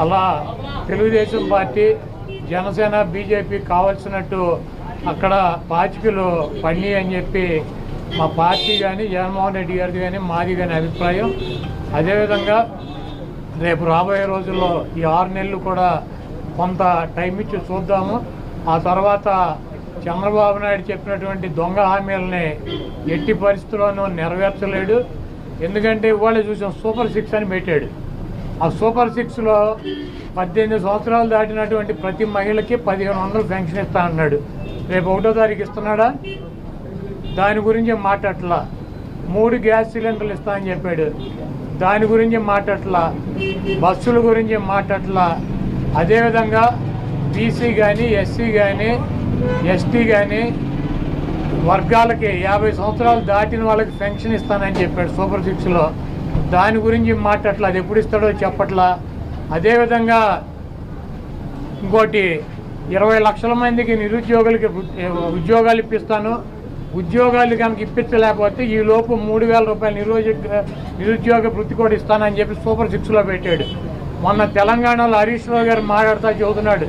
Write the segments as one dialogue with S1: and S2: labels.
S1: అలా Telugu Desam party Janasena BJP కావాల్సినట్టు అక్కడ పాచికలు పని అని చెప్పి మా పార్టీ కానీ జగన్మోహన్ రెడ్డి గారిది కానీ మాది కానీ అభిప్రాయం. అదేవిధంగా రేపు రాబోయే రోజుల్లో ఈ 6 నెలలు కూడా కొంత టైం ఇచ్చి చూద్దాము. ఆ తర్వాత చంద్రబాబు నాయుడు చెప్పినటువంటి దొంగ హామీలని ఎట్టి పరిస్థితుల్లోనూ నెరవేర్చలేడు. ఎందుకంటే ఇవాళ చూసాం సూపర్ 6 అని పెట్టాడు. ఆ సూపర్ 6లో 18 సంవత్సరాలు దాటినటువంటి ప్రతి మహిళకి 1500 పెన్షన్ ఇస్తా అన్నాడు. రేపు 1వ తారీఖు ఇస్తున్నాడా? దాని గురించి మాట్లాడట్లా. 3 గ్యాస్ సిలిండర్లు ఇస్తా అని చెప్పాడు. దాని గురించి మాట్లాడట్లా. బస్సుల గురించి మాట్లాడట్లా. అదేవిధంగా బీసీ కానీ ఎస్సీ కానీ ఎస్టీ కానీ వర్గాలకి 50 సంవత్సరాలు దాటిన వాళ్ళకి పెన్షన్ ఇస్తానని చెప్పాడు సూపర్ 6లో. దాని గురించి మాట్లాడట్లా. అది ఎప్పుడు ఇస్తాడో చెప్పట్లా. అదేవిధంగా ఇంకోటి 20 లక్షల మందికి నిరుద్యోగులకి ఉద్యోగాలు ఇప్పిస్తాను. ఉద్యోగాలు కనుక ఇప్పించలేకపోతే ఈ లోపు 3000 రూపాయలు నిరుద్యోగ వృత్తి కూడా ఇస్తానని చెప్పి సూపర్ 6లో పెట్టాడు. మొన్న తెలంగాణలో హరీష్ రావు గారు మాట్లాడుతూ చెబుతున్నాడు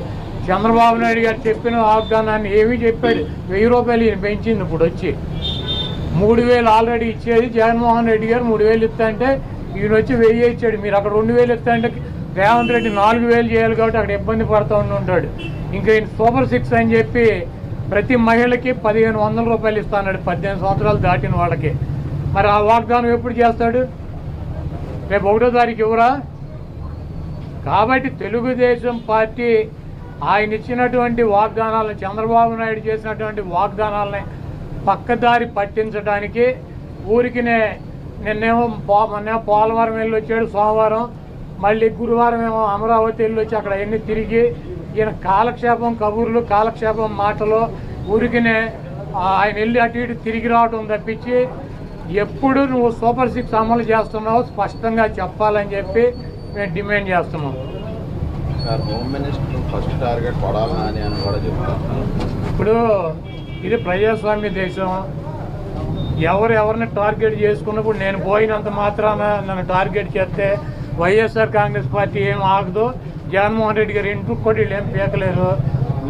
S1: చంద్రబాబు నాయుడు గారు చెప్పిన వాగ్దానాన్ని ఏమీ చెప్పాడు. 1000 రూపాయలు ఈయన పెంచింది. ఇప్పుడు వచ్చి 3000 ఆల్రెడీ ఇచ్చేది జగన్మోహన్ రెడ్డి గారు 3000 ఇస్తా అంటే ఈయన వచ్చి 1000 ఇచ్చాడు. మీరు అక్కడ 2000 ఇస్తా అంటే రేవంత్ రెడ్డి 4000 చేయాలి కాబట్టి అక్కడ ఇబ్బంది పడుతూ ఉంటాడు. ఇంకా ఈయన సూపర్ 6 అని చెప్పి ప్రతి మహిళకి 1500 రూపాయలు ఇస్తా అన్నాడు 18 సంవత్సరాలు దాటిన వాళ్ళకి. మరి ఆ వాగ్దానం ఎప్పుడు చేస్తాడు? రేపు 1వ తారీఖు ఇవ్వరా? కాబట్టి తెలుగుదేశం పార్టీ ఆయన ఇచ్చినటువంటి వాగ్దానాలను చంద్రబాబు నాయుడు చేసినటువంటి వాగ్దానాలని పక్కదారి పట్టించడానికి ఊరికినే నిన్నేమో పోలవరం వెళ్ళి వచ్చాడు సోమవారం, మళ్ళీ గురువారం ఏమో అమరావతి వెళ్ళి వచ్చి అక్కడ ఎన్ని తిరిగి ఈయన కాలక్షేపం కబుర్లు కాలక్షేపం మాటలు ఊరికినే ఆయన వెళ్ళి అటు ఇటు తిరిగి రావడం తప్పించి ఎప్పుడు నువ్వు సూపర్ 6 అమలు చేస్తున్నావు స్పష్టంగా చెప్పాలని చెప్పి మేము డిమాండ్ చేస్తున్నాం.
S2: Sir home minister first target కొడాలని అని కూడా చెప్తాను.
S1: ఇప్పుడు ఇది ప్రజాస్వామ్య దేశం. ఎవరిని టార్గెట్ చేసుకున్నప్పుడు నేను పోయినంత మాత్రాన నన్ను టార్గెట్ చేస్తే వైఎస్ఆర్ కాంగ్రెస్ పార్టీ ఏం ఆగదు. జగన్మోహన్ రెడ్డి గారు ఇంటికి కూడా వీళ్ళు ఏం పీకలేరు.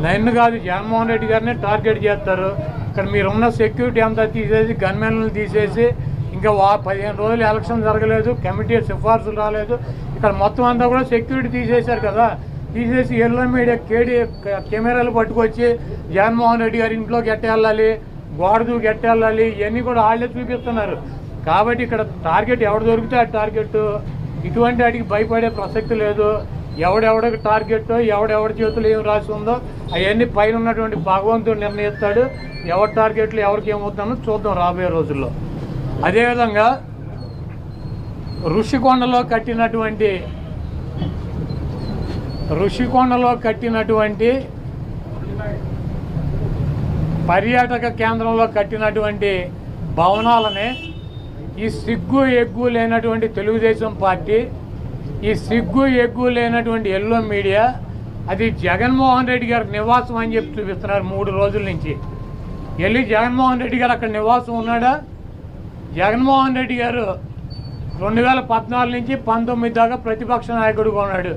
S1: నన్ను కాదు జగన్మోహన్ రెడ్డి గారిని టార్గెట్ చేస్తారు. ఇక్కడ మీరున్న సెక్యూరిటీ అంతా తీసేసి గన్మెన్లను తీసేసి ఇంకా 15 రోజులు ఎలక్షన్ జరగలేదు, కమిటీ సిఫార్సులు రాలేదు, ఇక్కడ మొత్తం అంతా కూడా సెక్యూరిటీ తీసేశారు కదా. తీసేసి ఎల్లో మీడియా కెమెరాలు పట్టుకొచ్చి జగన్మోహన్ రెడ్డి గారి ఇంట్లోకి ఎట్టేళ్ళాలి, గోడ దూకి ఎట్టేళ్ళాలి, ఇవన్నీ కూడా వాళ్ళే చూపిస్తున్నారు. కాబట్టి ఇక్కడ టార్గెట్ ఎవడు దొరికితే ఆ టార్గెట్. ఇటువంటి వాటికి భయపడే ప్రసక్తి లేదు. ఎవడెవడికి టార్గెట్ ఎవడెవడి చేతులు ఏం రాసి ఉందో అవన్నీ పైన ఉన్నటువంటి భగవంతుడు నిర్ణయిస్తాడు. ఎవరి టార్గెట్లు ఎవరికి ఏమవుతుందో చూద్దాం రాబోయే రోజుల్లో. అదేవిధంగా ఋషికొండలో కట్టినటువంటి పర్యాటక కేంద్రంలో కట్టినటువంటి భవనాలనే ఈ సిగ్గు ఎగ్గు లేనటువంటి తెలుగుదేశం పార్టీ, ఈ సిగ్గు ఎగ్గు లేనటువంటి ఎల్లో మీడియా అది జగన్మోహన్ రెడ్డి గారి నివాసం అని చెప్పి చూపిస్తున్నారు 3 రోజుల నుంచి. వెళ్ళి జగన్మోహన్ రెడ్డి గారు అక్కడ నివాసం ఉన్నాడా? జగన్మోహన్ రెడ్డి గారు 2014 నుంచి 19 దాకా ప్రతిపక్ష నాయకుడిగా ఉన్నాడు.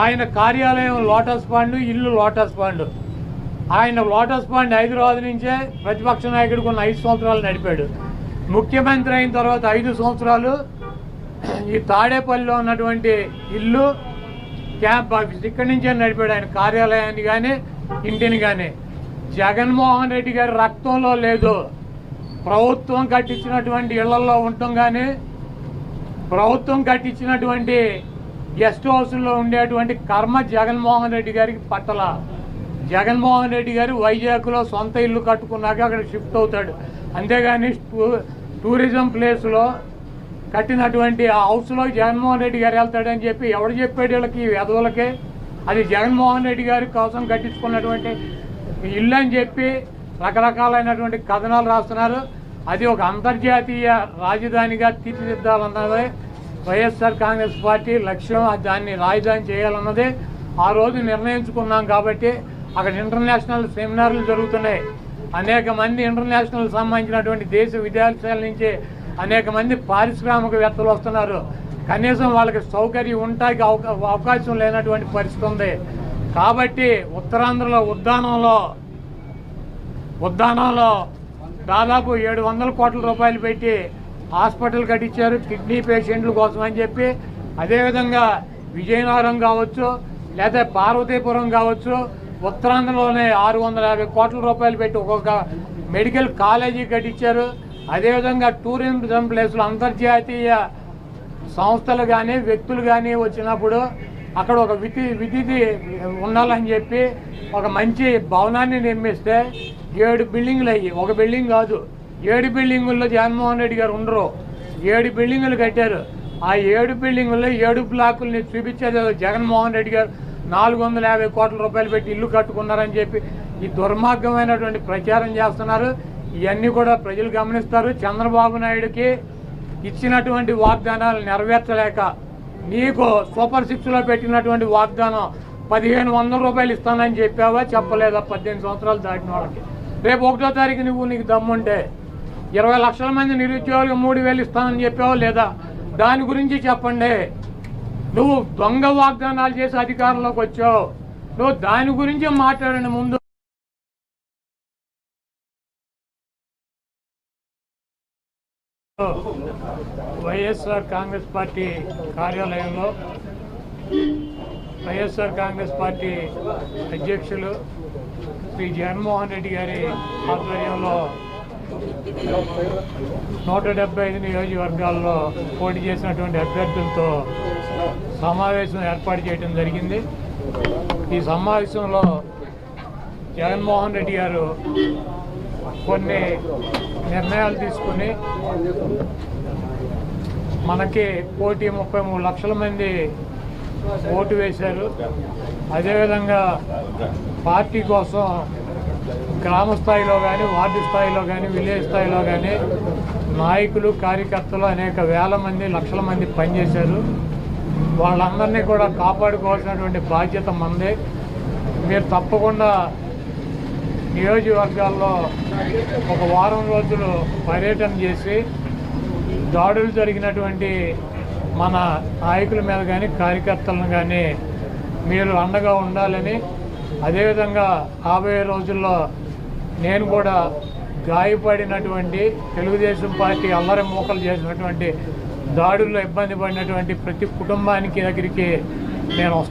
S1: ఆయన కార్యాలయం లోటస్ పాండ్, ఇల్లు లోటస్ పాండ్. ఆయన లోటస్ పాండ్ హైదరాబాద్ నుంచే ప్రతిపక్ష నాయకుడికి ఉన్న 5 సంవత్సరాలు నడిపాడు. ముఖ్యమంత్రి అయిన తర్వాత 5 సంవత్సరాలు ఈ తాడేపల్లిలో ఉన్నటువంటి ఇల్లు క్యాంప్ ఆఫీస్ ఇక్కడి నుంచే నడిపాడు ఆయన కార్యాలయాన్ని కానీ ఇంటిని కానీ. జగన్మోహన్ రెడ్డి గారి రక్తంలో లేదు. ప్రభుత్వం కట్టించినటువంటి ఇళ్లలో ఉండటం కానీ ప్రభుత్వం కట్టించినటువంటి గెస్ట్ హౌస్లో ఉండేటువంటి కర్మ జగన్మోహన్ రెడ్డి గారికి పట్టల. జగన్మోహన్ రెడ్డి గారు వైజాగ్లో సొంత ఇల్లు కట్టుకున్నాక అక్కడ షిఫ్ట్ అవుతాడు. అంతేగాని టూరిజం ప్లేస్లో కట్టినటువంటి ఆ హౌస్లో జగన్మోహన్ రెడ్డి గారు వెళ్తాడని చెప్పి ఎవడు చెప్పాడు వీళ్ళకి, వెధవులకే? అది జగన్మోహన్ రెడ్డి గారి కోసం కట్టించుకున్నటువంటి ఇల్లు అని చెప్పి రకరకాలైనటువంటి కథనాలు రాస్తున్నారు. అది ఒక అంతర్జాతీయ రాజధానిగా తీర్చిదిద్దాలన్నదే వైఎస్ఆర్ కాంగ్రెస్ పార్టీ లక్ష్యం. దాన్ని రాజధాని చేయాలన్నదే ఆ రోజు నిర్ణయించుకున్నాం. కాబట్టి అక్కడ ఇంటర్నేషనల్ సెమినార్లు జరుగుతున్నాయి. అనేక మంది ఇంటర్నేషనల్ సంబంధించినటువంటి దేశ విదేశాల నుంచి అనేక మంది పారిశ్రామికవేత్తలు వస్తున్నారు. కనీసం వాళ్ళకి సౌకర్యం ఉండటానికి అవకాశం లేనటువంటి పరిస్థితి ఉంది. కాబట్టి ఉత్తరాంధ్రలో ఉద్దానంలో దాదాపు 700 కోట్ల రూపాయలు పెట్టి హాస్పిటల్ కట్టించారు కిడ్నీ పేషెంట్ల కోసం అని చెప్పి. అదేవిధంగా విజయనగరం కావచ్చు లేదా పార్వతీపురం కావచ్చు, ఉత్తరాంధ్రలోనే 650 కోట్ల రూపాయలు పెట్టి ఒక్కొక్క మెడికల్ కాలేజీ కట్టించారు. అదేవిధంగా టూరిజం ప్లేస్లు అంతర్జాతీయ సంస్థలు కానీ వ్యక్తులు కానీ వచ్చినప్పుడు అక్కడ ఒక విధి ఉండాలని చెప్పి ఒక మంచి భవనాన్ని నిర్మిస్తే 7 బిల్డింగులు అయ్యి, ఒక బిల్డింగ్ కాదు 7 బిల్డింగుల్లో జగన్మోహన్ రెడ్డి గారు ఉండరు. 7 బిల్డింగులు కట్టారు. ఆ 7 బిల్డింగుల్లో 7 బ్లాకుల్ని చూపించేది జగన్మోహన్ రెడ్డి గారు 450 కోట్ల రూపాయలు పెట్టి ఇల్లు కట్టుకున్నారని చెప్పి ఈ దుర్మార్గమైనటువంటి ప్రచారం చేస్తున్నారు. ఇవన్నీ కూడా ప్రజలు గమనిస్తారు. చంద్రబాబు నాయుడుకి ఇచ్చినటువంటి వాగ్దానాలు నెరవేర్చలేక నీకు సూపర్ 6లో పెట్టినటువంటి వాగ్దానం 1500 రూపాయలు ఇస్తానని చెప్పావా, చెప్పలేదా? 18 సంవత్సరాలు దాటిన వాళ్ళకి రేపు 1వ తారీఖు నీకు దమ్ముంటే 20 లక్షల మంది నిరుద్యోగులకు 3000 ఇస్తానని చెప్పావా లేదా? దాని గురించి చెప్పండి. నువ్వు దొంగ వాగ్దానాలు చేసి అధికారంలోకి వచ్చావు. నువ్వు దాని గురించి మాట్లాడండి ముందు. వైఎస్ఆర్ కాంగ్రెస్ పార్టీ కార్యాలయంలో వైఎస్ఆర్ కాంగ్రెస్ పార్టీ అధ్యక్షులు శ్రీ జగన్మోహన్ రెడ్డి గారి ఆధ్వర్యంలో 175 నియోజకవర్గాల్లో పోటీ చేసినటువంటి అభ్యర్థులతో సమావేశం ఏర్పాటు చేయడం జరిగింది. ఈ సమావేశంలో జగన్మోహన్ రెడ్డి గారు కొన్ని నిర్ణయాలు తీసుకుని మనకి పోటీ 33 లక్షల మంది ఓటు వేశారు. అదేవిధంగా పార్టీ కోసం గ్రామ స్థాయిలో కానీ, వార్డు స్థాయిలో కానీ, విలేజ్ స్థాయిలో కానీ నాయకులు, కార్యకర్తలు అనేక వేల మంది, లక్షల మంది పనిచేశారు. వాళ్ళందరినీ కూడా కాపాడుకోవాల్సినటువంటి బాధ్యత మనదే. మీరు తప్పకుండా నియోజకవర్గాల్లో ఒక వారం రోజులు పర్యటన చేసి దాడులు జరిగినటువంటి మన నాయకుల మీద కానీ, కార్యకర్తలను కానీ మీరు అండగా ఉండాలని, అదేవిధంగా రాబోయే రోజుల్లో నేను కూడా గాయపడినటువంటి తెలుగుదేశం పార్టీ అల్లరి మూకలు చేసినటువంటి దాడుల్లో ఇబ్బంది పడినటువంటి ప్రతి కుటుంబానికి దగ్గరికి నేను